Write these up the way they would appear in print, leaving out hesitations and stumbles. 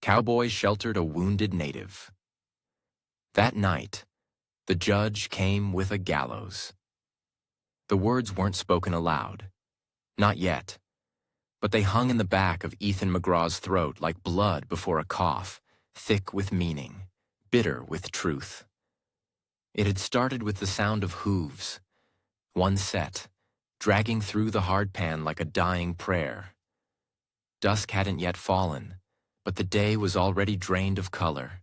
Cowboy sheltered a wounded native. That night, the judge came with a gallows. The words weren't spoken aloud. Not yet. But they hung in the back of Ethan McGraw's throat like blood before a cough, thick with meaning, bitter with truth. It had started with the sound of hooves, one set, dragging through the hard pan like a dying prayer. Dusk hadn't yet fallen, but the day was already drained of color.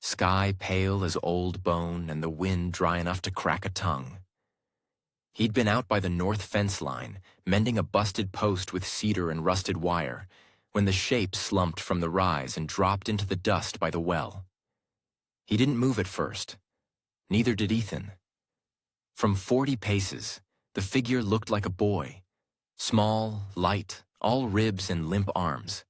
Sky pale as old bone and the wind dry enough to crack a tongue. He'd been out by the north fence line, mending a busted post with cedar and rusted wire, when the shape slumped from the rise and dropped into the dust by the well. He didn't move at first. Neither did Ethan. From 40 paces, the figure looked like a boy. Small, light, all ribs and limp arms.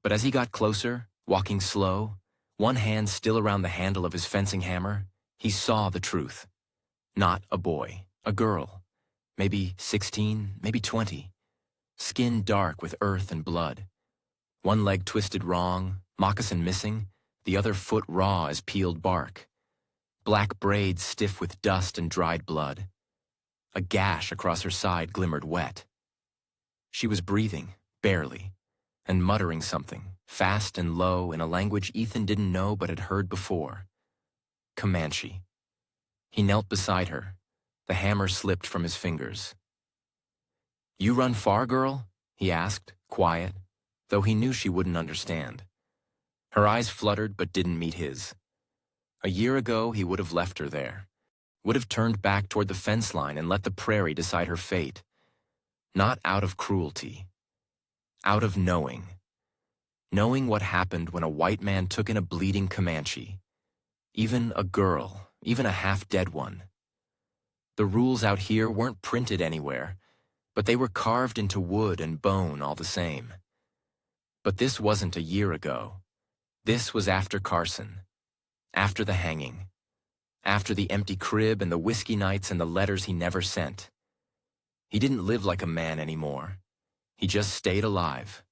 But as he got closer, walking slow, one hand still around the handle of his fencing hammer, he saw the truth. Not a boy, a girl. Maybe 16, maybe 20. Skin dark with earth and blood. One leg twisted wrong, moccasin missing, the other foot raw as peeled bark. Black braids stiff with dust and dried blood. A gash across her side glimmered wet. She was breathing, barely, and muttering something, fast and low in a language Ethan didn't know but had heard before. Comanche. He knelt beside her. The hammer slipped from his fingers. "You run far, girl?" he asked, quiet, though he knew she wouldn't understand. Her eyes fluttered but didn't meet his. A year ago, he would have left her there, would have turned back toward the fence line and let the prairie decide her fate. Not out of cruelty. Out of knowing. Knowing what happened when a white man took in a bleeding Comanche. Even a girl, even a half-dead one. The rules out here weren't printed anywhere, but they were carved into wood and bone all the same. But this wasn't a year ago. This was after Carson. After the hanging. After the empty crib and the whiskey nights and the letters he never sent. He didn't live like a man anymore. He just stayed alive.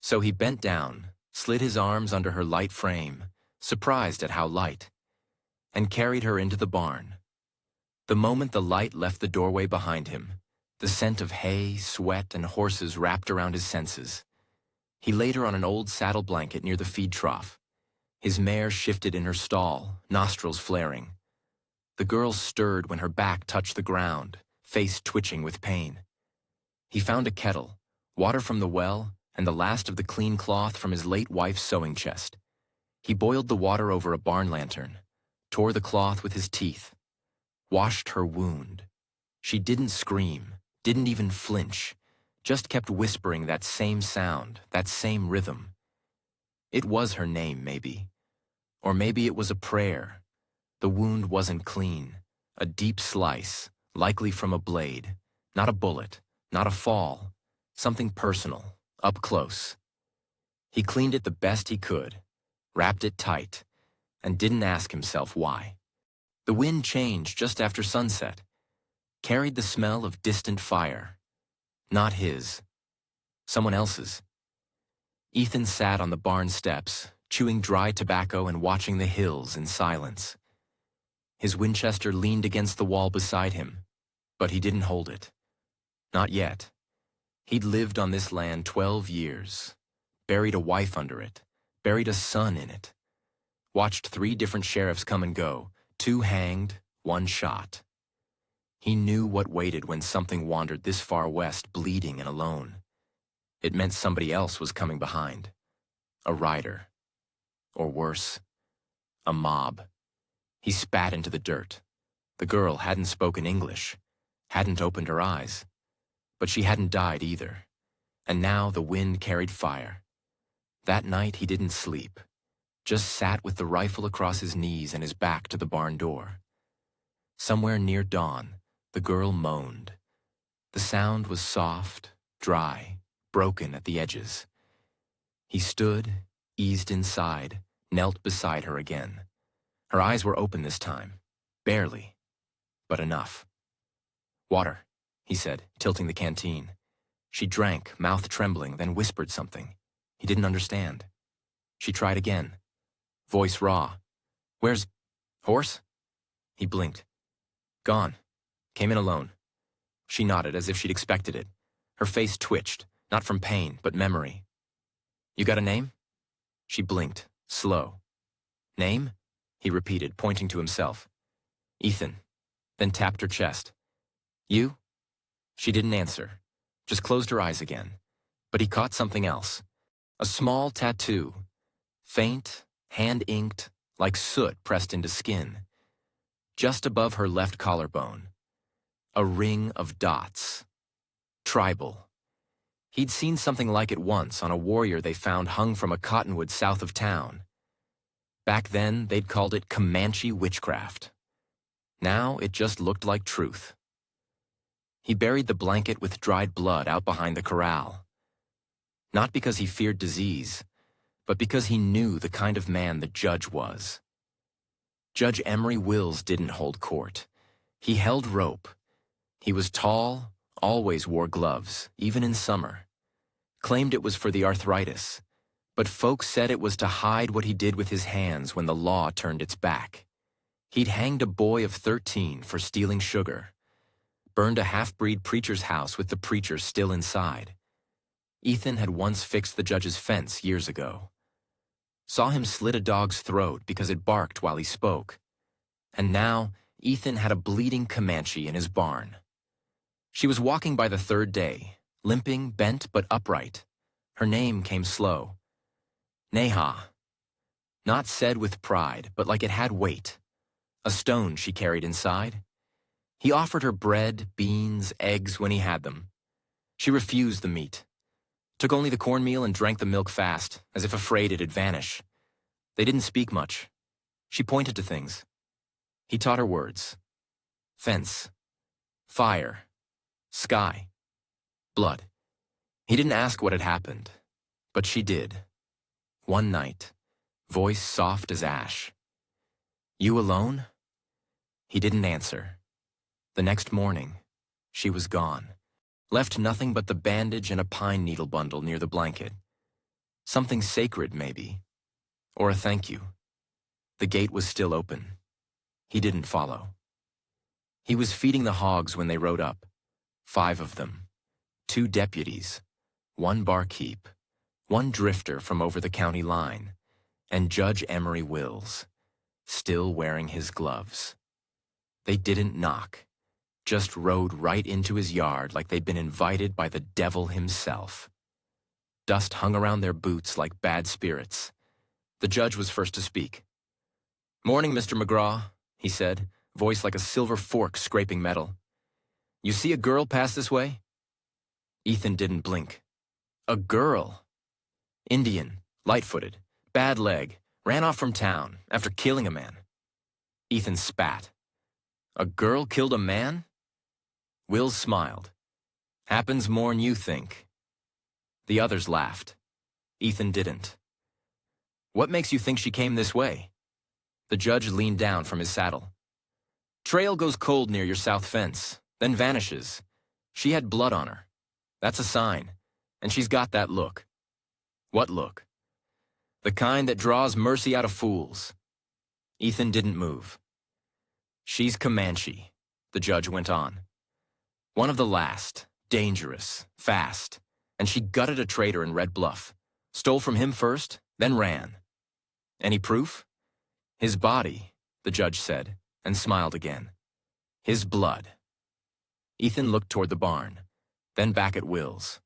So he bent down, slid his arms under her light frame, surprised at how light, and carried her into the barn. The moment the light left the doorway behind him, the scent of hay, sweat, and horses wrapped around his senses. He laid her on an old saddle blanket near the feed trough. His mare shifted in her stall, nostrils flaring. The girl stirred when her back touched the ground, face twitching with pain. He found a kettle, water from the well, and the last of the clean cloth from his late wife's sewing chest. He boiled the water over a barn lantern, tore the cloth with his teeth, washed her wound. She didn't scream, didn't even flinch, just kept whispering that same sound, that same rhythm. It was her name, maybe. Or maybe it was a prayer. The wound wasn't clean. A deep slice, likely from a blade. Not a bullet, not a fall. Something personal, up close. He cleaned it the best he could, wrapped it tight, and didn't ask himself why. The wind changed just after sunset, carried the smell of distant fire. Not his. Someone else's. Ethan sat on the barn steps, chewing dry tobacco and watching the hills in silence. His Winchester leaned against the wall beside him, but he didn't hold it. Not yet. He'd lived on this land 12 years, buried a wife under it, buried a son in it, watched 3 different sheriffs come and go, 2 hanged, 1 shot. He knew what waited when something wandered this far west bleeding and alone. It meant somebody else was coming behind. A rider. Or worse, a mob. He spat into the dirt. The girl hadn't spoken English, hadn't opened her eyes. But she hadn't died either. And now the wind carried fire. That night he didn't sleep, just sat with the rifle across his knees and his back to the barn door. Somewhere near dawn, the girl moaned. The sound was soft, dry, broken at the edges. He stood, eased inside, knelt beside her again. Her eyes were open this time, barely, but enough. "Water," he said, tilting the canteen. She drank, mouth trembling, then whispered something. He didn't understand. She tried again. Voice raw. "Where's horse?" He blinked. "Gone. Came in alone." She nodded as if she'd expected it. Her face twitched, not from pain, but memory. "You got a name?" She blinked, slow. "Name?" he repeated, pointing to himself. "Ethan," then tapped her chest. "You?" She didn't answer, just closed her eyes again. But he caught something else. A small tattoo. Faint, hand-inked, like soot pressed into skin. Just above her left collarbone. A ring of dots. Tribal. He'd seen something like it once on a warrior they found hung from a cottonwood south of town. Back then, they'd called it Comanche witchcraft. Now, it just looked like truth. He buried the blanket with dried blood out behind the corral. Not because he feared disease, but because he knew the kind of man the judge was. Judge Emery Wills didn't hold court. He held rope. He was tall, always wore gloves, even in summer. Claimed it was for the arthritis, but folks said it was to hide what he did with his hands when the law turned its back. He'd hanged a boy of 13 for stealing sugar, burned a half-breed preacher's house with the preacher still inside. Ethan had once fixed the judge's fence years ago. Saw him slit a dog's throat because it barked while he spoke. And now, Ethan had a bleeding Comanche in his barn. She was walking by the third day, limping, bent, but upright. Her name came slow. Neha. Not said with pride, but like it had weight. A stone she carried inside. He offered her bread, beans, eggs when he had them. She refused the meat. Took only the cornmeal and drank the milk fast, as if afraid it'd vanish. They didn't speak much. She pointed to things. He taught her words. Fence. Fire. Sky. Blood. He didn't ask what had happened, but she did. One night, voice soft as ash. "You alone?" He didn't answer. The next morning, she was gone. Left nothing but the bandage and a pine needle bundle near the blanket. Something sacred, maybe. Or a thank you. The gate was still open. He didn't follow. He was feeding the hogs when they rode up. 5 of them. 2 deputies. 1 barkeep. 1 drifter from over the county line. And Judge Emery Wills, still wearing his gloves. They didn't knock. Just rode right into his yard like they'd been invited by the devil himself. Dust hung around their boots like bad spirits. The judge was first to speak. "Morning, Mr. McGraw," he said, voice like a silver fork scraping metal. "You see a girl pass this way?" Ethan didn't blink. A girl. Indian, light-footed, bad leg, ran off from town after killing a man. Ethan spat. "A girl killed a man?" Wills smiled. "Happens more'n you think." The others laughed. Ethan didn't. "What makes you think she came this way?" The judge leaned down from his saddle. "Trail goes cold near your south fence, then vanishes. She had blood on her. That's a sign, and she's got that look." "What look?" "The kind that draws mercy out of fools." Ethan didn't move. "She's Comanche," the judge went on. "One of the last, dangerous, fast, and she gutted a trader in Red Bluff. Stole from him first, then ran. Any proof?" "His body," the judge said, and smiled again. "His blood." Ethan looked toward the barn, then back at Wills.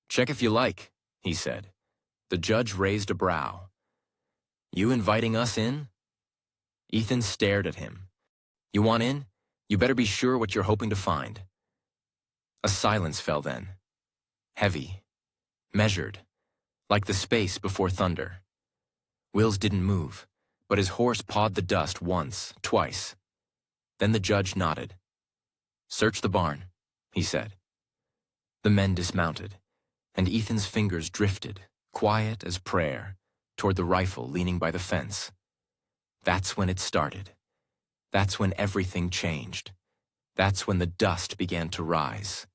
"Check if you like," he said. The judge raised a brow. "You inviting us in?" Ethan stared at him. "You want in? You better be sure what you're hoping to find." A silence fell then. Heavy. Measured. Like the space before thunder. Wills didn't move, but his horse pawed the dust once, twice. Then the judge nodded. "Search the barn," he said. The men dismounted, and Ethan's fingers drifted, quiet as prayer, toward the rifle leaning by the fence. That's when it started. That's when everything changed. That's when the dust began to rise.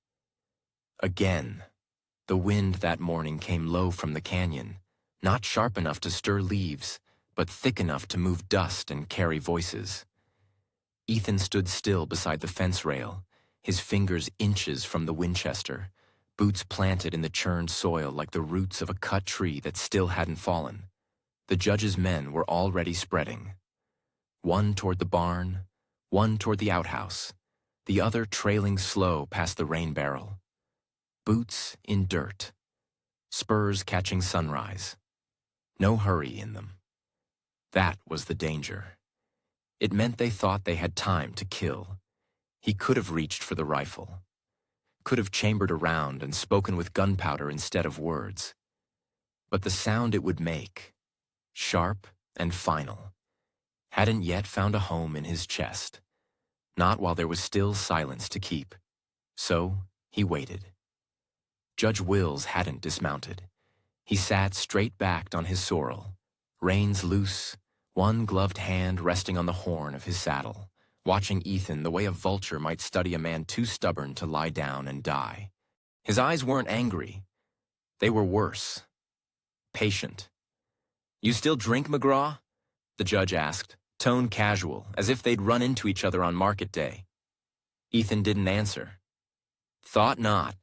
Again, the wind that morning came low from the canyon, Not sharp enough to stir leaves, but thick enough to move dust and carry voices. Ethan stood still beside the fence rail, his fingers inches from the Winchester, boots planted in the churned soil like the roots of a cut tree that still hadn't fallen. The judge's men were already spreading. One toward the barn, one toward the outhouse, the other trailing slow past the rain barrel. Boots in dirt, spurs catching sunrise. No hurry in them. That was the danger. It meant they thought they had time to kill. He could have reached for the rifle, could have chambered around and spoken with gunpowder instead of words. But the sound it would make, sharp and final, hadn't yet found a home in his chest, not while there was still silence to keep. So he waited. Judge Wills hadn't dismounted. He sat straight-backed on his sorrel, reins loose, one gloved hand resting on the horn of his saddle, watching Ethan the way a vulture might study a man too stubborn to lie down and die. His eyes weren't angry. They were worse. Patient. "You still drink, McGraw?" the judge asked, tone casual, as if they'd run into each other on market day. Ethan didn't answer. "Thought not,"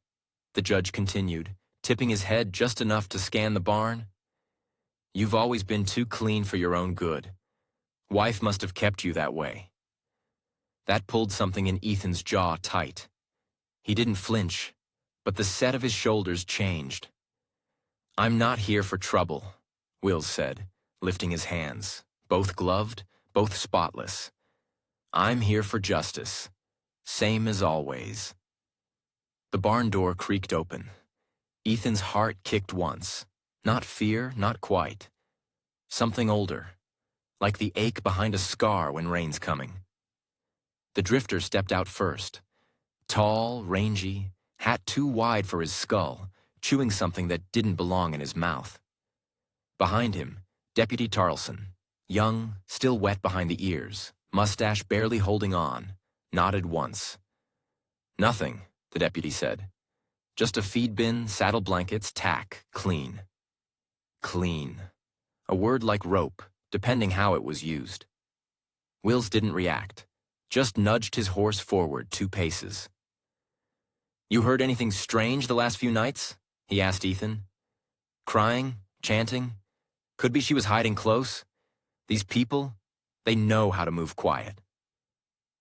the judge continued, tipping his head just enough to scan the barn. "You've always been too clean for your own good. Wife must have kept you that way." That pulled something in Ethan's jaw tight. He didn't flinch, but the set of his shoulders changed. "I'm not here for trouble," Wills said, lifting his hands, both gloved, both spotless. "I'm here for justice, same as always." The barn door creaked open. Ethan's heart kicked once. Not fear, not quite. Something older, like the ache behind a scar when rain's coming. The drifter stepped out first. Tall, rangy, hat too wide for his skull, chewing something that didn't belong in his mouth. Behind him, Deputy Tarleson, young, still wet behind the ears, mustache barely holding on, nodded once. "Nothing," the deputy said. "Just a feed bin, saddle blankets, tack, clean." Clean. A word like rope, depending how it was used. Wills didn't react, just nudged his horse forward 2 paces. "You heard anything strange the last few nights?" he asked Ethan. "Crying? Chanting? Could be she was hiding close. These people, they know how to move quiet."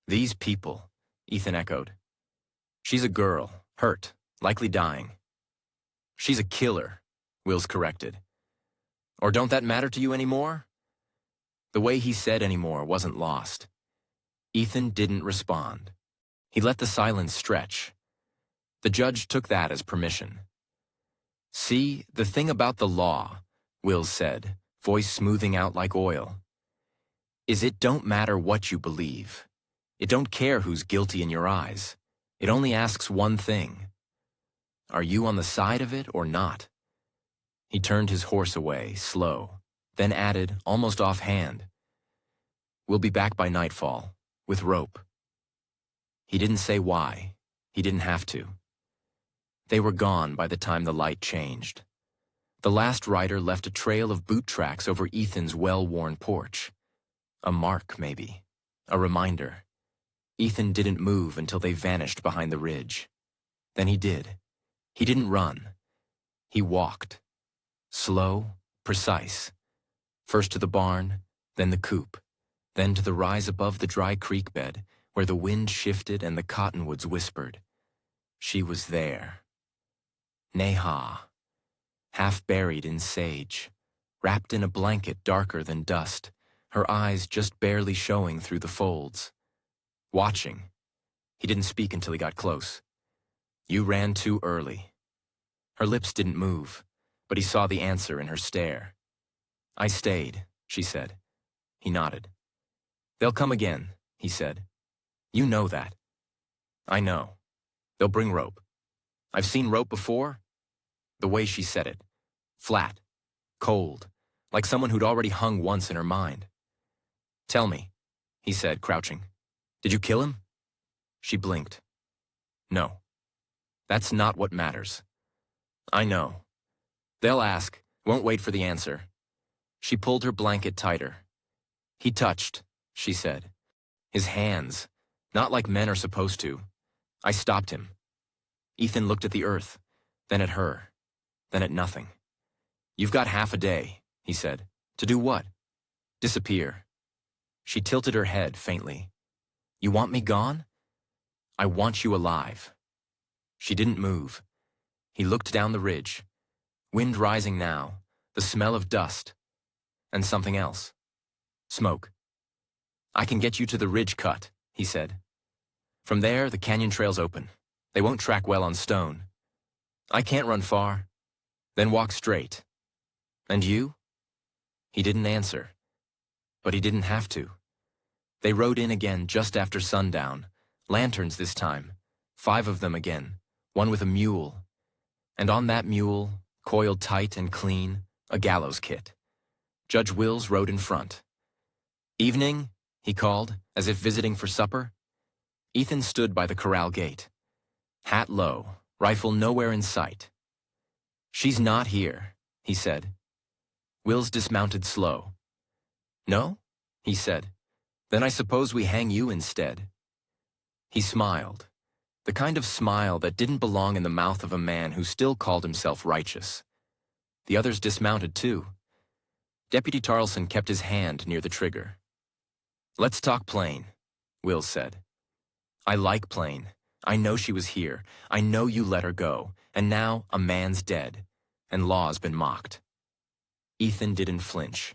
"These people," Ethan echoed. "She's a girl, hurt, likely dying." "She's a killer," Wills corrected. "Or don't that matter to you anymore?" The way he said anymore wasn't lost. Ethan didn't respond. He let the silence stretch. The judge took that as permission. "See, the thing about the law," Wills said, voice smoothing out like oil, "is it don't matter what you believe. It don't care who's guilty in your eyes. It only asks one thing. Are you on the side of it or not?" He turned his horse away, slow, then added, almost offhand, "We'll be back by nightfall, with rope." He didn't say why. He didn't have to. They were gone by the time the light changed. The last rider left a trail of boot tracks over Ethan's well-worn porch. A mark, maybe. A reminder. Ethan didn't move until they vanished behind the ridge. Then he did. He didn't run. He walked. Slow, precise. First to the barn, then the coop, then to the rise above the dry creek bed where the wind shifted and the cottonwoods whispered. She was there. Neha, half buried in sage, wrapped in a blanket darker than dust, her eyes just barely showing through the folds. Watching. He didn't speak until he got close. "You ran too early." Her lips didn't move, but he saw the answer in her stare. "I stayed," she said. He nodded. "They'll come again," he said. "You know that." "I know. They'll bring rope. I've seen rope before." The way she said it. Flat. Cold. Like someone who'd already hung once in her mind. "Tell me," he said, crouching. "Did you kill him?" She blinked. "No. That's not what matters." "I know. They'll ask, Won't wait for the answer. She pulled her blanket tighter. He touched, she said. His hands, not like men are supposed to. I stopped him. Ethan looked at the earth, then at her, then at nothing. You've got half a day, he said. To do what? Disappear. She tilted her head faintly. You want me gone? I want you alive. She didn't move. He looked down the ridge. Wind rising now, the smell of dust, and something else. Smoke. I can get you to the ridge cut, he said. From there, the canyon trail's open. They won't track well on stone. I can't run far. Then walk straight. And you? He didn't answer. But he didn't have to. They rode in again just after sundown. Lanterns this time. 5 of them again. One with a mule. And on that mule, coiled tight and clean, a gallows kit. Judge Wills rode in front. Evening, he called, as if visiting for supper. Ethan stood by the corral gate. Hat low, rifle nowhere in sight. She's not here, he said. Wills dismounted slow. No? He said. Then I suppose we hang you instead. He smiled, the kind of smile that didn't belong in the mouth of a man who still called himself righteous. The others dismounted too. Deputy Tarleson kept his hand near the trigger. Let's talk plain, Wills said. I like plain. I know she was here. I know you let her go. And now a man's dead. And law's been mocked. Ethan didn't flinch.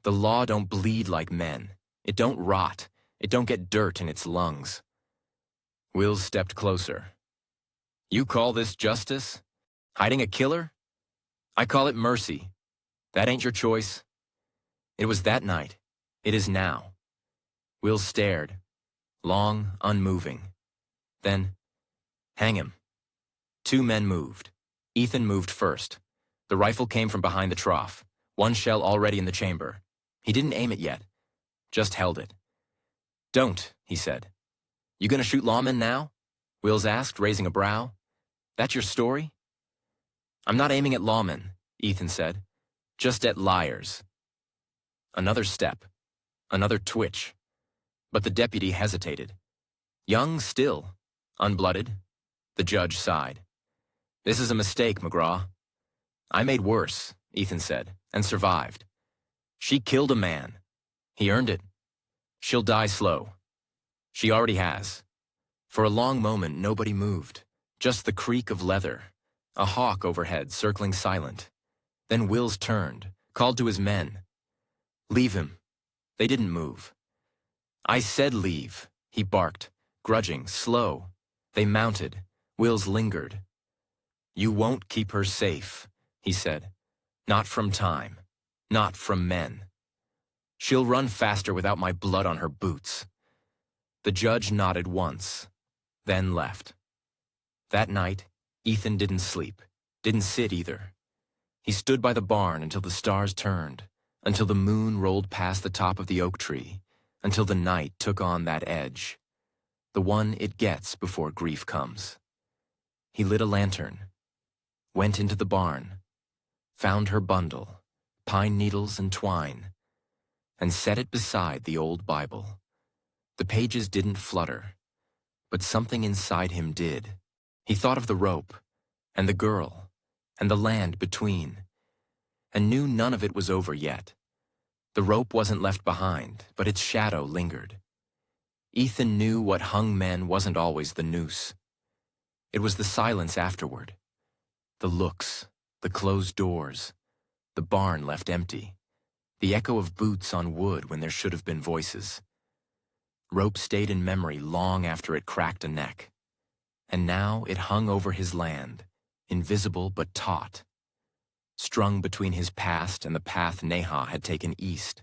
The law don't bleed like men. It don't rot. It don't get dirt in its lungs. Wills stepped closer. You call this justice? Hiding a killer? I call it mercy. That ain't your choice. It was that night. It is now. Wills stared, long, unmoving. Then, hang him. 2 men moved. Ethan moved first. The rifle came from behind the trough, 1 shell already in the chamber. He didn't aim it yet, just held it. Don't, he said. You gonna shoot lawmen now? Wills asked, raising a brow. That your story? I'm not aiming at lawmen, Ethan said. Just at liars. Another step. Another twitch. But the deputy hesitated. Young still. Unblooded. The judge sighed. This is a mistake, McGraw. I made worse, Ethan said, and survived. She killed a man. He earned it. She'll die slow. She already has. For a long moment, nobody moved. Just the creak of leather. A hawk overhead, circling silent. Then Wills turned, called to his men. Leave him. They didn't move. I said leave, he barked, grudging, slow. They mounted. Wills lingered. You won't keep her safe, he said. Not from time. Not from men. She'll run faster without my blood on her boots. The judge nodded once, then left. That night, Ethan didn't sleep, didn't sit either. He stood by the barn until the stars turned, until the moon rolled past the top of the oak tree, until the night took on that edge, the one it gets before grief comes. He lit a lantern, went into the barn, found her bundle, pine needles and twine, and set it beside the old Bible. The pages didn't flutter, but something inside him did. He thought of the rope, and the girl, and the land between, and knew none of it was over yet. The rope wasn't left behind, but its shadow lingered. Ethan knew what hung men wasn't always the noose. It was the silence afterward, the looks, the closed doors, the barn left empty, the echo of boots on wood when there should have been voices. Rope stayed in memory long after it cracked a neck, and now it hung over his land, invisible but taut, strung between his past and the path Neha had taken east,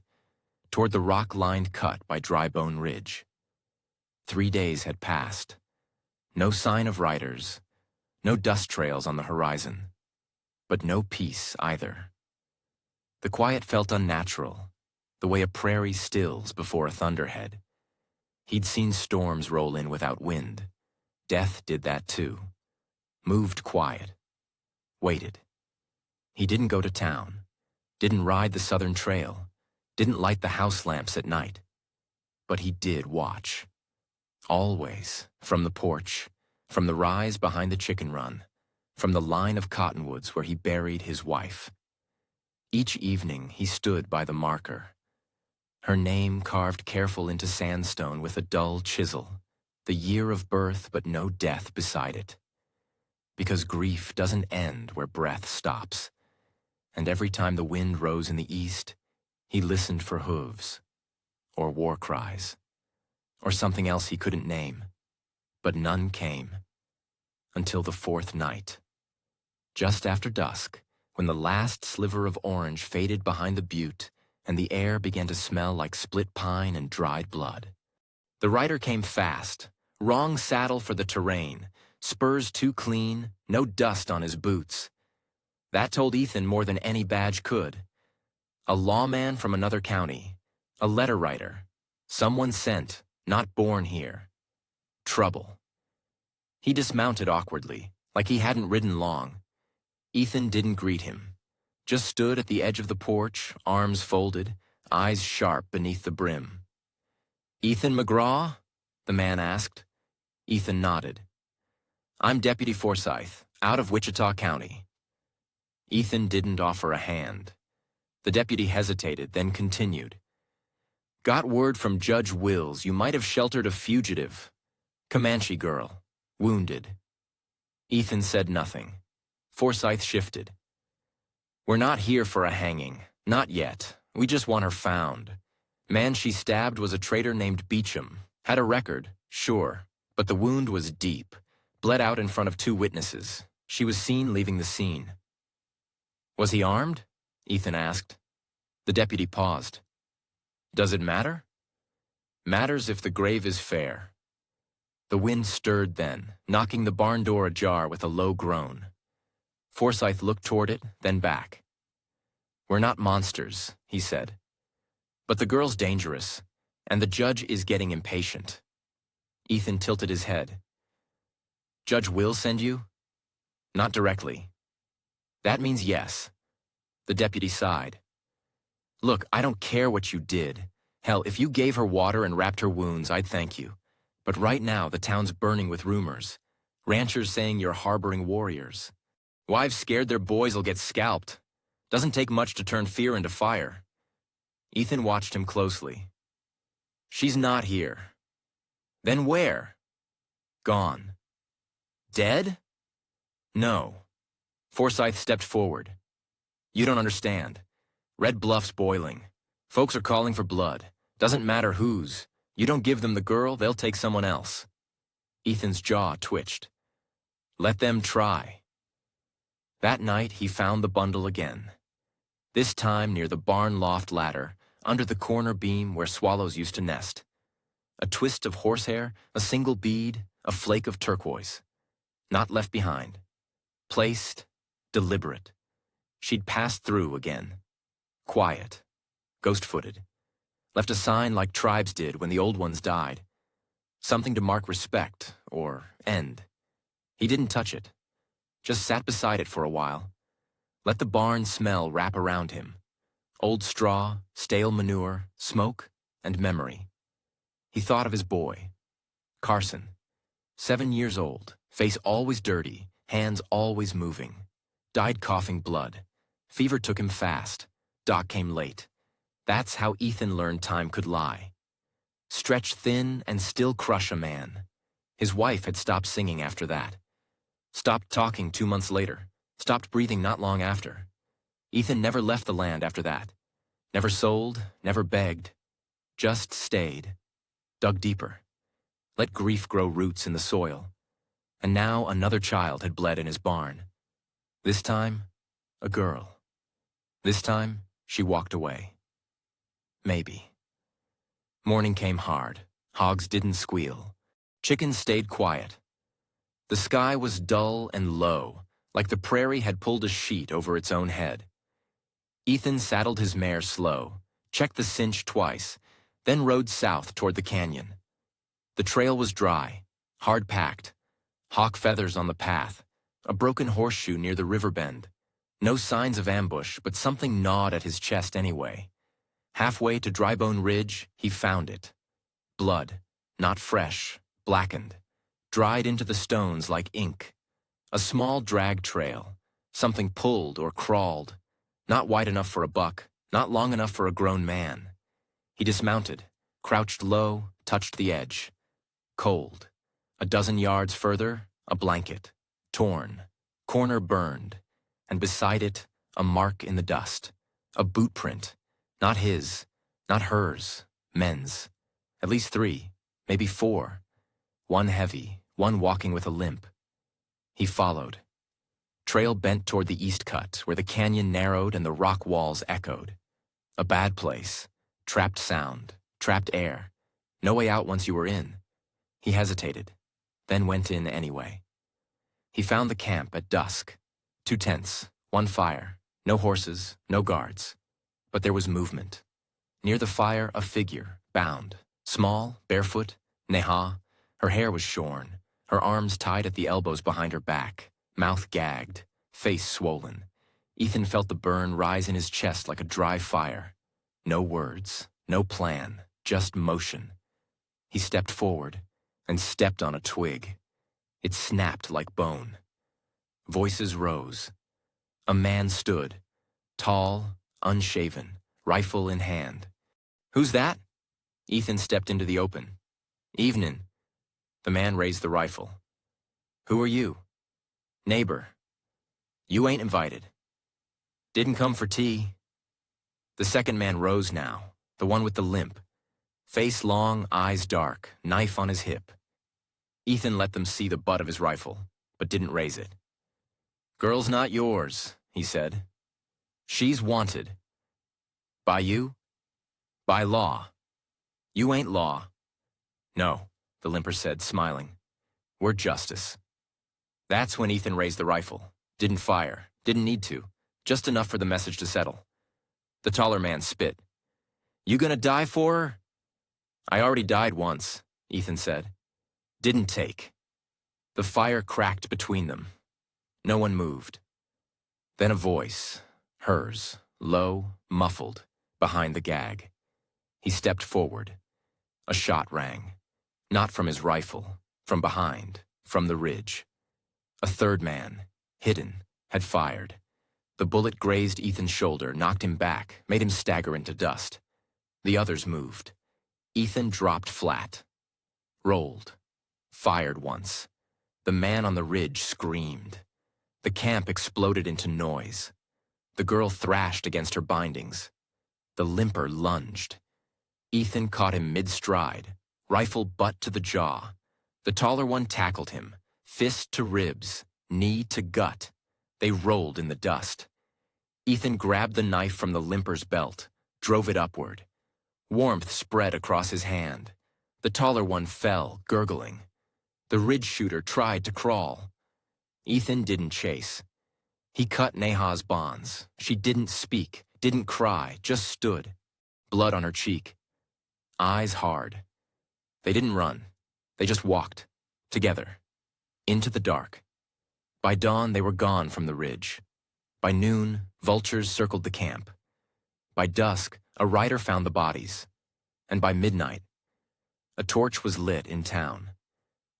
toward the rock-lined cut by Drybone Ridge. 3 days had passed. No sign of riders, no dust trails on the horizon, but no peace either. The quiet felt unnatural, the way a prairie stills before a thunderhead. He'd seen storms roll in without wind. Death did that too. Moved quiet. Waited. He didn't go to town, didn't ride the southern trail, didn't light the house lamps at night. But he did watch. Always, from the porch, from the rise behind the chicken run, from the line of cottonwoods where he buried his wife. Each evening he stood by the marker, her name carved careful into sandstone with a dull chisel, the year of birth but no death beside it. Because grief doesn't end where breath stops, and every time the wind rose in the east, he listened for hooves, or war cries, or something else he couldn't name, but none came, until the fourth night. Just after dusk, when the last sliver of orange faded behind the butte and the air began to smell like split pine and dried blood. The rider came fast, wrong saddle for the terrain, spurs too clean, no dust on his boots. That told Ethan more than any badge could. A lawman from another county, a letter writer, someone sent, not born here. Trouble. He dismounted awkwardly, like he hadn't ridden long. Ethan didn't greet him, just stood at the edge of the porch, arms folded, eyes sharp beneath the brim. "Ethan McGraw?" the man asked. Ethan nodded. "I'm Deputy Forsyth, out of Wichita County." Ethan didn't offer a hand. The deputy hesitated, then continued. "Got word from Judge Wills you might have sheltered a fugitive. Comanche girl, wounded." Ethan said nothing. Forsyth shifted. "We're not here for a hanging. Not yet. We just want her found. Man she stabbed was a traitor named Beecham. Had a record, sure, but the wound was deep. Bled out in front of 2 witnesses. She was seen leaving the scene." "Was he armed?" Ethan asked. The deputy paused. "Does it matter?" "Matters if the grave is fair." The wind stirred then, knocking the barn door ajar with a low groan. Forsyth looked toward it, then back. "We're not monsters," he said. "But the girl's dangerous, and the judge is getting impatient." Ethan tilted his head. "Judge will send you?" "Not directly." "That means yes." The deputy sighed. "Look, I don't care what you did. Hell, if you gave her water and wrapped her wounds, I'd thank you. But right now, the town's burning with rumors. Ranchers saying you're harboring warriors. Wives scared their boys'll get scalped. Doesn't take much to turn fear into fire." Ethan watched him closely. "She's not here." "Then where?" "Gone." "Dead?" "No." Forsyth stepped forward. "You don't understand. Red Bluff's boiling. Folks are calling for blood. Doesn't matter whose. You don't give them the girl, they'll take someone else." Ethan's jaw twitched. "Let them try." That night he found the bundle again. This time near the barn loft ladder, under the corner beam where swallows used to nest. A twist of horsehair, a single bead, a flake of turquoise. Not left behind. Placed, deliberate. She'd passed through again. Quiet. Ghost-footed. Left a sign like tribes did when the old ones died. Something to mark respect, or end. He didn't touch it. Just sat beside it for a while. Let the barn smell wrap around him. Old straw, stale manure, smoke, and memory. He thought of his boy. Carson. 7 years old, face always dirty, hands always moving. Died coughing blood. Fever took him fast. Doc came late. That's how Ethan learned time could lie. Stretch thin and still crush a man. His wife had stopped singing after that. Stopped talking 2 months later. Stopped breathing not long after. Ethan never left the land after that. Never sold, never begged. Just stayed. Dug deeper. Let grief grow roots in the soil. And now another child had bled in his barn. This time, a girl. This time, she walked away. Maybe. Morning came hard. Hogs didn't squeal. Chickens stayed quiet. The sky was dull and low, like the prairie had pulled a sheet over its own head. Ethan saddled his mare slow, checked the cinch twice, then rode south toward the canyon. The trail was dry, hard-packed, hawk feathers on the path, a broken horseshoe near the river bend, No signs of ambush, but something gnawed at his chest anyway. Halfway to Drybone Ridge, he found it. Blood, not fresh, blackened, dried into the stones like ink. A small drag trail, something pulled or crawled. Not wide enough for a buck, not long enough for a grown man. He dismounted, crouched low, touched the edge. Cold. A dozen yards further, a blanket. Torn. Corner burned. And beside it, a mark in the dust. A boot print. Not his, not hers, men's. At least 3, maybe 4. One heavy, one walking with a limp. He followed. Trail bent toward the east cut, where the canyon narrowed and the rock walls echoed. A bad place. Trapped sound, trapped air. No way out once you were in. He hesitated, then went in anyway. He found the camp at dusk. 2 tents, 1 fire, no horses, no guards. But there was movement. Near the fire, a figure, bound. Small, barefoot, Neha. Her hair was shorn, her arms tied at the elbows behind her back, mouth gagged, face swollen. Ethan felt the burn rise in his chest like a dry fire. No words, no plan, just motion. He stepped forward and stepped on a twig. It snapped like bone. Voices rose. A man stood, tall, unshaven, rifle in hand. "Who's that?" Ethan stepped into the open. "Evenin'." The man raised the rifle. "Who are you?" "Neighbor." "You ain't invited." "Didn't come for tea." The second man rose now, the one with the limp. Face long, eyes dark, knife on his hip. Ethan let them see the butt of his rifle, but didn't raise it. "Girl's not yours," he said. "She's wanted." "By you?" "By law." "You ain't law." "No," the limper said, smiling. "We're justice." That's when Ethan raised the rifle. Didn't fire, didn't need to, just enough for the message to settle. The taller man spit. "You gonna die for her?" "I already died once," Ethan said. "Didn't take." The fire cracked between them. No one moved. Then a voice, hers, low, muffled, behind the gag. He stepped forward. A shot rang. Not from his rifle, from behind, from the ridge. A third man, hidden, had fired. The bullet grazed Ethan's shoulder, knocked him back, made him stagger into dust. The others moved. Ethan dropped flat. Rolled. Fired once. The man on the ridge screamed. The camp exploded into noise. The girl thrashed against her bindings. The limper lunged. Ethan caught him mid-stride, rifle butt to the jaw. The taller one tackled him, fist to ribs, knee to gut. They rolled in the dust. Ethan grabbed the knife from the limper's belt, drove it upward. Warmth spread across his hand. The taller one fell, gurgling. The ridge shooter tried to crawl. Ethan didn't chase. He cut Neha's bonds. She didn't speak, didn't cry, just stood. Blood on her cheek. Eyes hard. They didn't run. They just walked. Together. Into the dark. By dawn, they were gone from the ridge. By noon, vultures circled the camp. By dusk, a rider found the bodies. And by midnight, a torch was lit in town.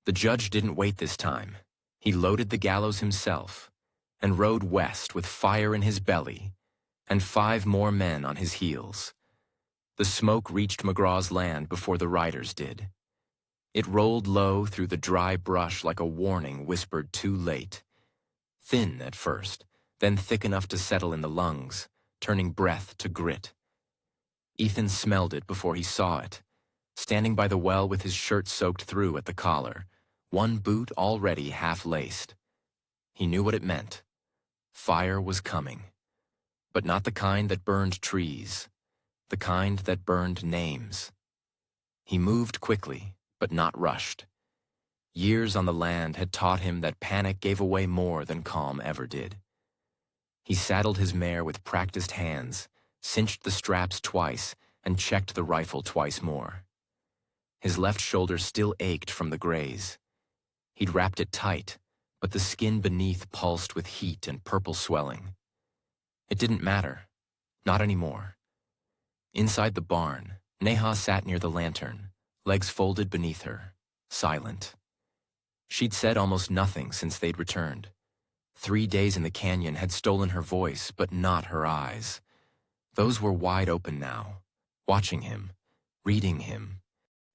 The judge didn't wait this time. He loaded the gallows himself and rode west with fire in his belly and 5 more men on his heels. The smoke reached McGraw's land before the riders did. It rolled low through the dry brush like a warning whispered too late. Thin at first, then thick enough to settle in the lungs, turning breath to grit. Ethan smelled it before he saw it, standing by the well with his shirt soaked through at the collar, one boot already half-laced. He knew what it meant. Fire was coming. But not the kind that burned trees, the kind that burned names. He moved quickly, but not rushed. Years on the land had taught him that panic gave away more than calm ever did. He saddled his mare with practiced hands, cinched the straps twice, and checked the rifle twice more. His left shoulder still ached from the graze. He'd wrapped it tight, but the skin beneath pulsed with heat and purple swelling. It didn't matter. Not anymore. Inside the barn, Neha sat near the lantern, legs folded beneath her, silent. She'd said almost nothing since they'd returned. 3 days in the canyon had stolen her voice, but not her eyes. Those were wide open now, watching him, reading him,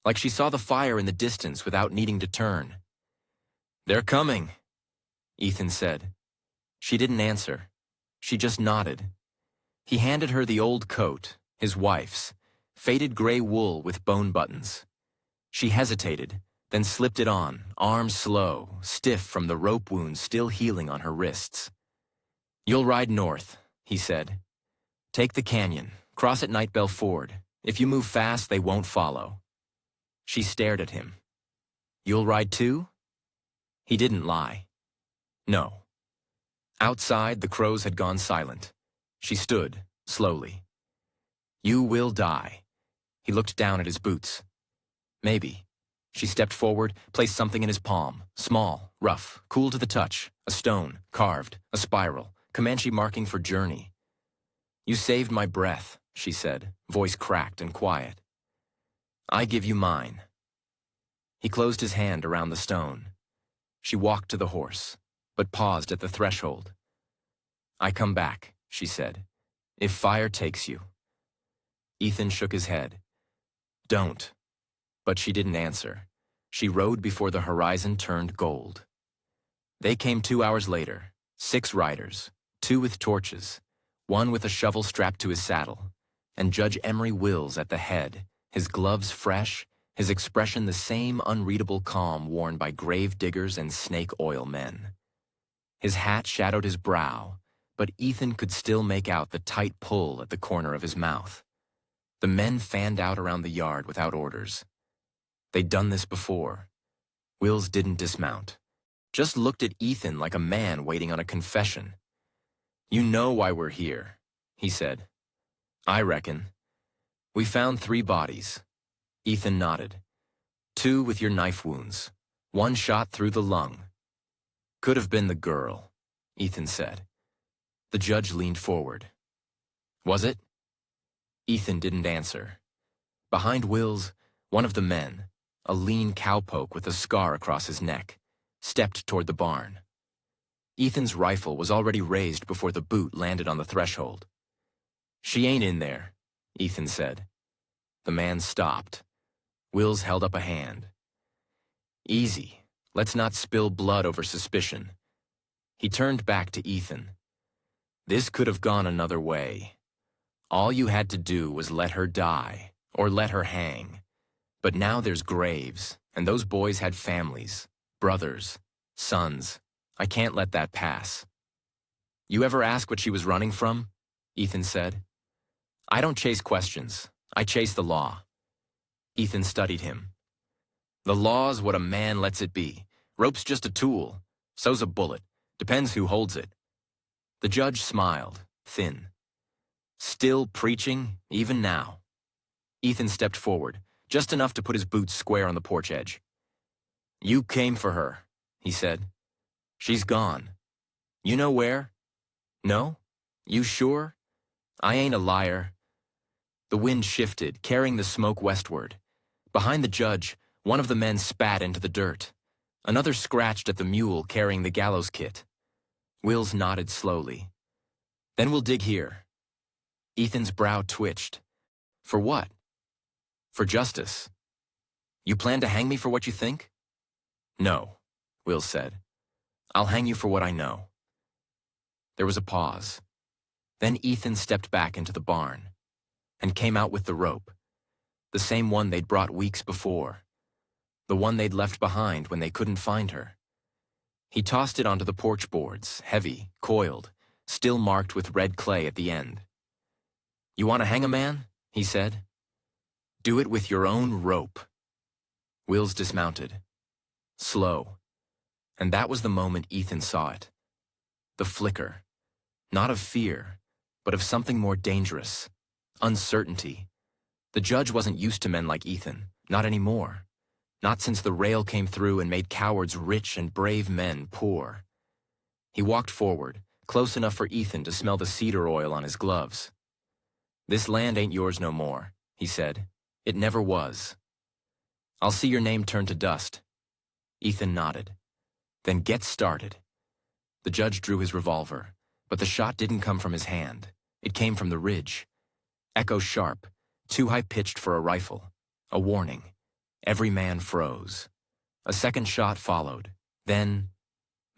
like she saw the fire in the distance without needing to turn. "They're coming," Ethan said. She didn't answer. She just nodded. He handed her the old coat, his wife's, faded gray wool with bone buttons. She hesitated, then slipped it on, arms slow, stiff from the rope wounds still healing on her wrists. "You'll ride north," he said. "Take the canyon, cross at Night Bell Ford. If you move fast, they won't follow." She stared at him. "You'll ride too?" He didn't lie. No. Outside, the crows had gone silent. She stood, slowly. "You will die." He looked down at his boots. "Maybe." She stepped forward, placed something in his palm, small, rough, cool to the touch, a stone, carved, a spiral, Comanche marking for journey. "You saved my breath," she said, voice cracked and quiet. "I give you mine." He closed his hand around the stone. She walked to the horse, but paused at the threshold. "I come back," she said, "if fire takes you." Ethan shook his head. "Don't." But she didn't answer. She rode before the horizon turned gold. They came 2 hours later, 6 riders, 2 with torches, 1 with a shovel strapped to his saddle, and Judge Emery Wills at the head, his gloves fresh, his expression the same unreadable calm worn by grave diggers and snake oil men. His hat shadowed his brow, but Ethan could still make out the tight pull at the corner of his mouth. The men fanned out around the yard without orders. They'd done this before. Wills didn't dismount, just looked at Ethan like a man waiting on a confession. "You know why we're here," he said. "I reckon. We found 3 bodies." Ethan nodded. 2 with your knife wounds, 1 shot through the lung. "Could have been the girl," Ethan said. The judge leaned forward. "Was it?" Ethan didn't answer. Behind Wills, one of the men, a lean cowpoke with a scar across his neck, stepped toward the barn. Ethan's rifle was already raised before the boot landed on the threshold. "She ain't in there," Ethan said. The man stopped. Wills held up a hand. "Easy. Let's not spill blood over suspicion." He turned back to Ethan. "This could have gone another way. All you had to do was let her die, or let her hang. But now there's graves, and those boys had families, brothers, sons. I can't let that pass." "You ever ask what she was running from?" Ethan said. "I don't chase questions. I chase the law." Ethan studied him. "The law's what a man lets it be. Rope's just a tool. So's a bullet. Depends who holds it." The judge smiled, thin. "Still preaching, even now." Ethan stepped forward, just enough to put his boots square on the porch edge. "You came for her," he said. "She's gone. You know where? No? You sure? I ain't a liar." The wind shifted, carrying the smoke westward. Behind the judge, one of the men spat into the dirt. Another scratched at the mule carrying the gallows kit. Wills nodded slowly. "Then we'll dig here." Ethan's brow twitched. "For what?" "For justice." "You plan to hang me for what you think?" "No," Wills said. "I'll hang you for what I know." There was a pause. Then Ethan stepped back into the barn and came out with the rope, the same one they'd brought weeks before, the one they'd left behind when they couldn't find her. He tossed it onto the porch boards, heavy, coiled, still marked with red clay at the end. "You want to hang a man?" he said. "Do it with your own rope." Wills dismounted. Slow. And that was the moment Ethan saw it. The flicker. Not of fear, but of something more dangerous. Uncertainty. The judge wasn't used to men like Ethan. Not anymore. Not since the rail came through and made cowards rich and brave men poor. He walked forward, close enough for Ethan to smell the cedar oil on his gloves. "This land ain't yours no more," he said. "It never was. I'll see your name turn to dust." Ethan nodded. "Then get started." The judge drew his revolver, but the shot didn't come from his hand. It came from the ridge. Echo sharp, too high-pitched for a rifle. A warning. Every man froze. A second shot followed. Then,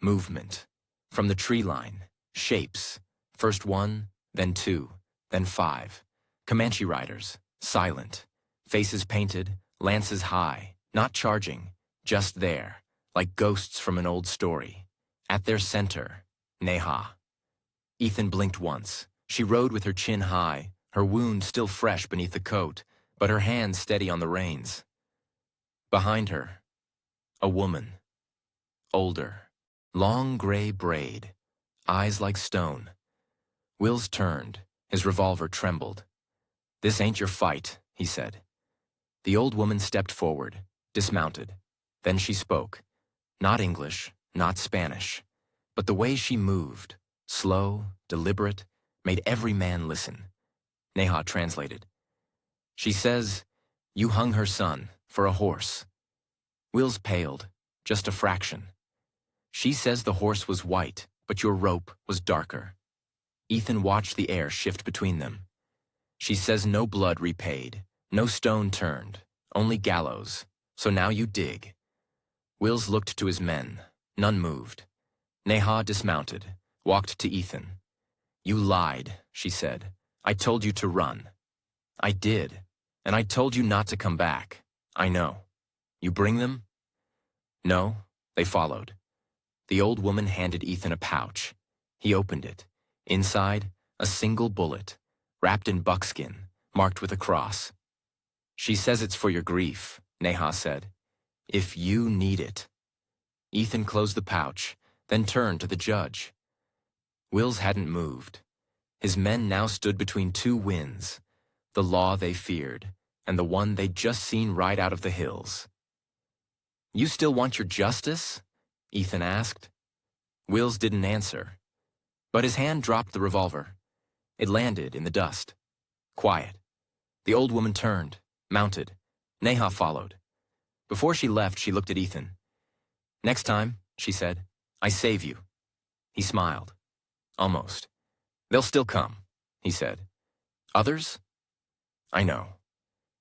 movement. From the tree line, shapes. First one, then two, then five. Comanche riders, silent. Faces painted, lances high, not charging, just there, like ghosts from an old story. At their center, Neha. Ethan blinked once. She rode with her chin high, her wound still fresh beneath the coat, but her hands steady on the reins. Behind her, a woman. Older. Long gray braid. Eyes like stone. Wills turned. His revolver trembled. "This ain't your fight," he said. The old woman stepped forward, dismounted. Then she spoke. Not English, not Spanish, but the way she moved, slow, deliberate, made every man listen. Neha translated. She says, "You hung her son for a horse." Wills paled, just a fraction. "She says the horse was white, but your rope was darker." Ethan watched the air shift between them. "She says no blood repaid, no stone turned, only gallows, so now you dig." Wills looked to his men. None moved. Neha dismounted, walked to Ethan. "You lied," she said. "I told you to run." "I did, and I told you not to come back. I know. You bring them?" "No," they followed. The old woman handed Ethan a pouch. He opened it. Inside, a single bullet, wrapped in buckskin, marked with a cross. "She says it's for your grief," Neha said. "If you need it." Ethan closed the pouch, then turned to the judge. Wills hadn't moved. His men now stood between two winds, the law they feared, and the one they'd just seen ride out of the hills. "You still want your justice?" Ethan asked. Wills didn't answer, but his hand dropped the revolver. It landed in the dust. Quiet. The old woman turned, mounted. Neha followed. Before she left, she looked at Ethan. "Next time," she said, "I save you." He smiled. "Almost. They'll still come," he said. "Others?" "I know."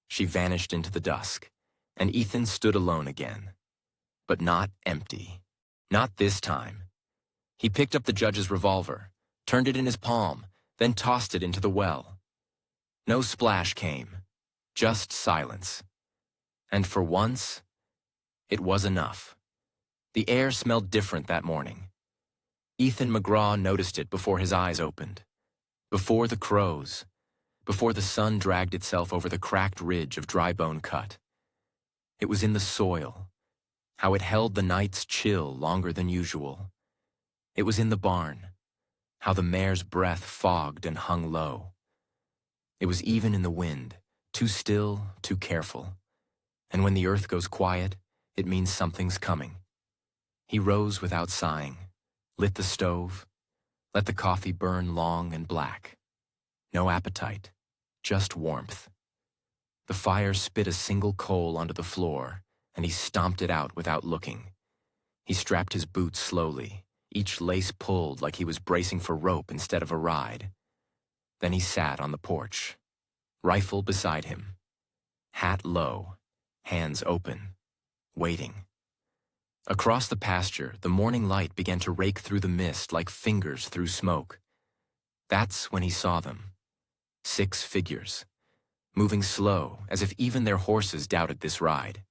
She vanished into the dusk, and Ethan stood alone again. But not empty. Not this time. He picked up the judge's revolver, turned it in his palm, then tossed it into the well. No splash came, just silence. And for once, it was enough. The air smelled different that morning. Ethan McGraw noticed it before his eyes opened. Before the crows. Before the sun dragged itself over the cracked ridge of dry bone cut. It was in the soil. How it held the night's chill longer than usual. It was in the barn. How the mare's breath fogged and hung low. It was even in the wind, too still, too careful. And when the earth goes quiet, it means something's coming. He rose without sighing, lit the stove, let the coffee burn long and black. No appetite, just warmth. The fire spit a single coal onto the floor, and he stomped it out without looking. He strapped his boots slowly, each lace pulled like he was bracing for rope instead of a ride. Then he sat on the porch, rifle beside him, hat low, hands open, waiting. Across the pasture, the morning light began to rake through the mist like fingers through smoke. That's when he saw them. 6 figures, moving slow as if even their horses doubted this ride.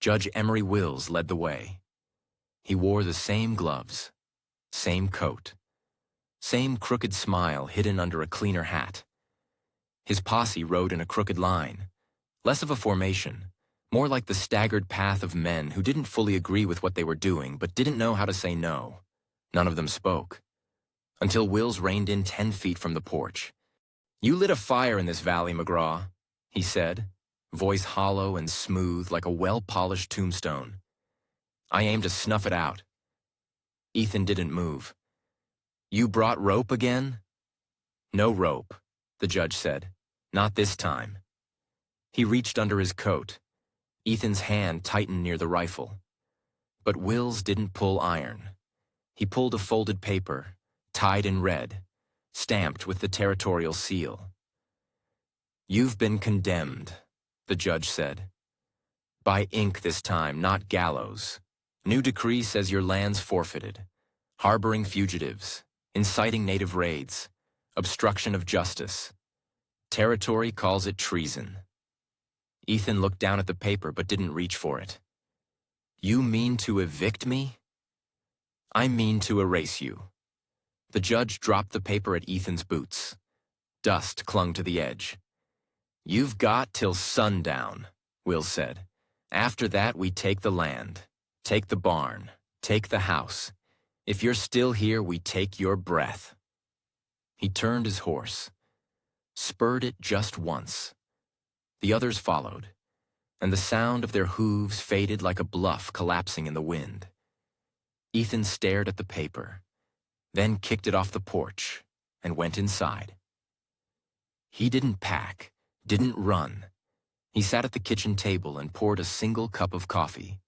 Judge Emery Wills led the way. He wore the same gloves, same coat, same crooked smile hidden under a cleaner hat. His posse rode in a crooked line, less of a formation, more like the staggered path of men who didn't fully agree with what they were doing but didn't know how to say no. None of them spoke. Until Wills reined in 10 feet from the porch. "You lit a fire in this valley, McGraw," he said, voice hollow and smooth like a well-polished tombstone. "I aim to snuff it out." Ethan didn't move. You brought rope again? No rope, the judge said. Not this time. He reached under his coat. Ethan's hand tightened near the rifle. But Wills didn't pull iron. He pulled a folded paper, tied in red, stamped with the territorial seal. You've been condemned, the judge said. By ink this time, not gallows. New decree says your land's forfeited. Harboring fugitives, inciting native raids, obstruction of justice. Territory calls it treason. Ethan looked down at the paper but didn't reach for it. You mean to evict me? I mean to erase you. The judge dropped the paper at Ethan's boots. Dust clung to the edge. You've got till sundown, Will said. After that, we take the land, take the barn, take the house. If you're still here, we take your breath. He turned his horse, spurred it just once. The others followed, and the sound of their hooves faded like a bluff collapsing in the wind. Ethan stared at the paper, then kicked it off the porch and went inside. He didn't pack, didn't run. He sat at the kitchen table and poured a single cup of coffee.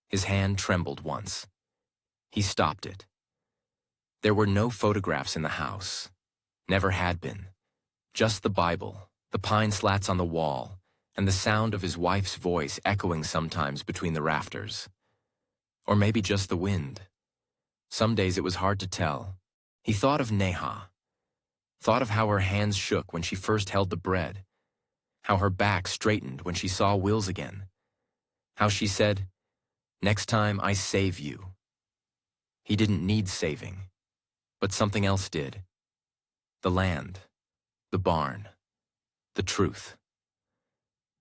His hand trembled once. He stopped it. There were no photographs in the house. Never had been. Just the Bible, the pine slats on the wall, and the sound of his wife's voice echoing sometimes between the rafters. Or maybe just the wind. Some days it was hard to tell. He thought of Neha. Thought of how her hands shook when she first held the bread. How her back straightened when she saw Wills again. How she said, "Next time I save you." He didn't need saving, but something else did. The land, the barn, the truth.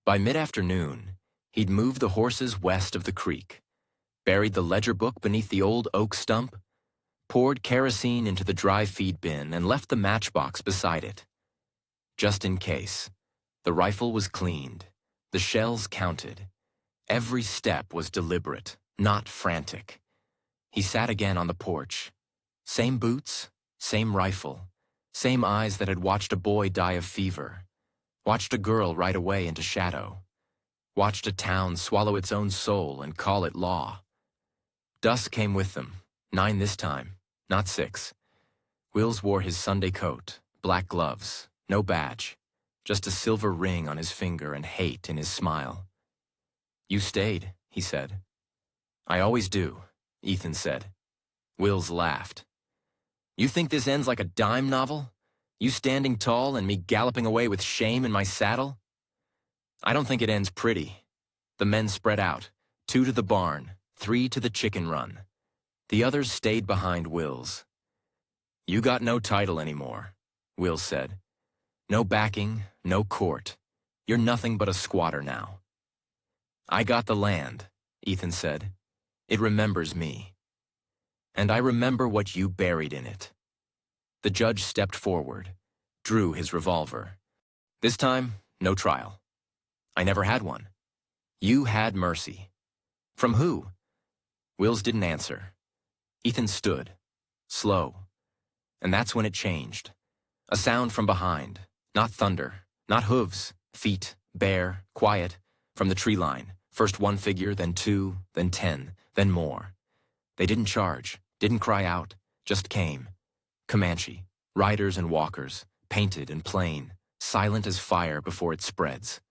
By mid-afternoon, he'd moved the horses west of the creek, buried the ledger book beneath the old oak stump, poured kerosene into the dry feed bin, and left the matchbox beside it. Just in case. The rifle was cleaned, the shells counted. Every step was deliberate, not frantic. He sat again on the porch. Same boots, same rifle, same eyes that had watched a boy die of fever, watched a girl ride away into shadow, watched a town swallow its own soul and call it law. Dusk came with them, 9 this time, not 6. Wills wore his Sunday coat, black gloves, no badge. Just a silver ring on his finger and hate in his smile. You stayed, he said. I always do, Ethan said. Wills laughed. You think this ends like a dime novel? You standing tall and me galloping away with shame in my saddle? I don't think it ends pretty. The men spread out, 2 to the barn, 3 to the chicken run. The others stayed behind Wills. You got no title anymore, Wills said. No backing, no court. You're nothing but a squatter now. I got the land, Ethan said. It remembers me. And I remember what you buried in it. The judge stepped forward, drew his revolver. This time, no trial. I never had one. You had mercy. From who? Wills didn't answer. Ethan stood, slow. And that's when it changed. A sound from behind. Not thunder, not hooves, feet, bare, quiet, from the tree line. First 1 figure, then 2, then 10, then more. They didn't charge, didn't cry out, just came. Comanche, riders and walkers, painted and plain, silent as fire before it spreads.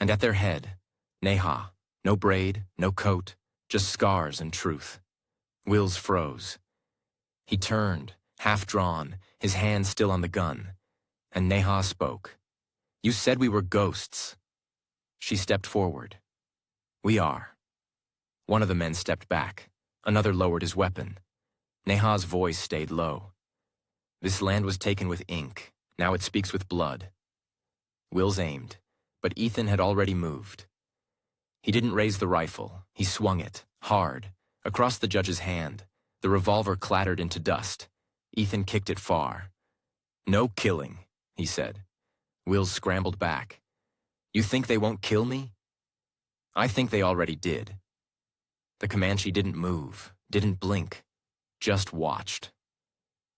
And at their head, Neha, no braid, no coat, just scars and truth. Wills froze. He turned, half-drawn, his hand still on the gun. And Neha spoke. You said we were ghosts. She stepped forward. We are. One of the men stepped back. Another lowered his weapon. Neha's voice stayed low. This land was taken with ink. Now it speaks with blood. Wills aimed, but Ethan had already moved. He didn't raise the rifle. He swung it, hard, across the judge's hand. The revolver clattered into dust. Ethan kicked it far. No killing, he said. Wills scrambled back. You think they won't kill me? I think they already did. The Comanche didn't move, didn't blink, just watched.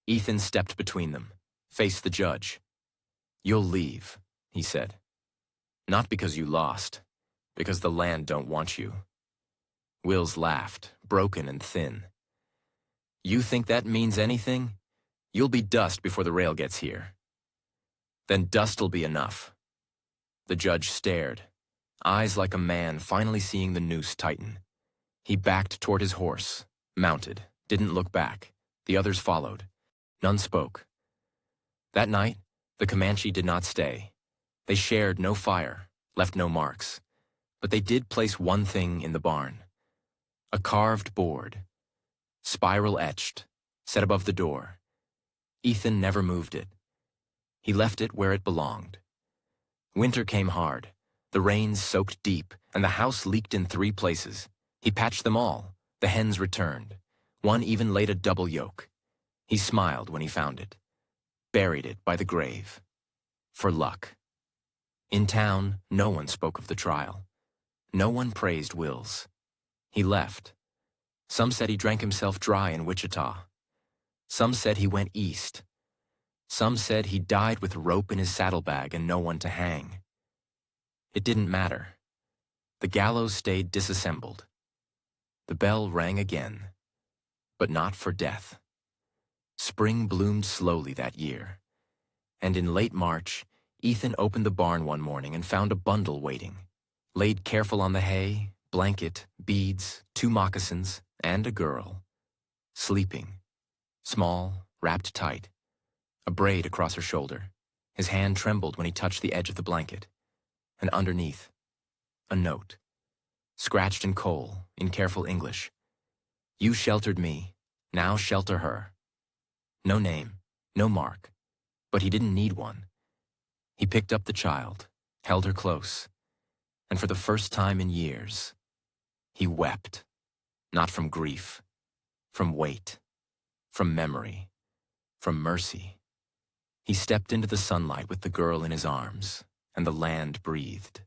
Ethan stepped between them, faced the judge. "You'll leave," he said. "Not because you lost, because the land don't want you." Wills laughed, broken and thin. "You think that means anything? You'll be dust before the rail gets here." "Then dust'll be enough." The judge stared, eyes like a man finally seeing the noose tighten. He backed toward his horse, mounted, didn't look back. The others followed. None spoke. That night, the Comanche did not stay. They shared no fire, left no marks. But they did place one thing in the barn. A carved board, spiral etched, set above the door. Ethan never moved it. He left it where it belonged. Winter came hard. The rains soaked deep, and the house leaked in 3 places. He patched them all. The hens returned. One even laid a double yolk. He smiled when he found it. Buried it by the grave. For luck. In town, no one spoke of the trial. No one praised Wills. He left. Some said he drank himself dry in Wichita. Some said he went east. Some said he died with rope in his saddlebag and no one to hang. It didn't matter. The gallows stayed disassembled. The bell rang again, but not for death. Spring bloomed slowly that year, and in late March, Ethan opened the barn one morning and found a bundle waiting. Laid careful on the hay, blanket, beads, 2 moccasins, and a girl. Sleeping. Small, wrapped tight. A braid across her shoulder. His hand trembled when he touched the edge of the blanket. And underneath, a note. Scratched in coal, in careful English. "You sheltered me, now shelter her." No name, no mark, but he didn't need one. He picked up the child, held her close, and for the first time in years, he wept. Not from grief, from weight, from memory, from mercy. He stepped into the sunlight with the girl in his arms, and the land breathed.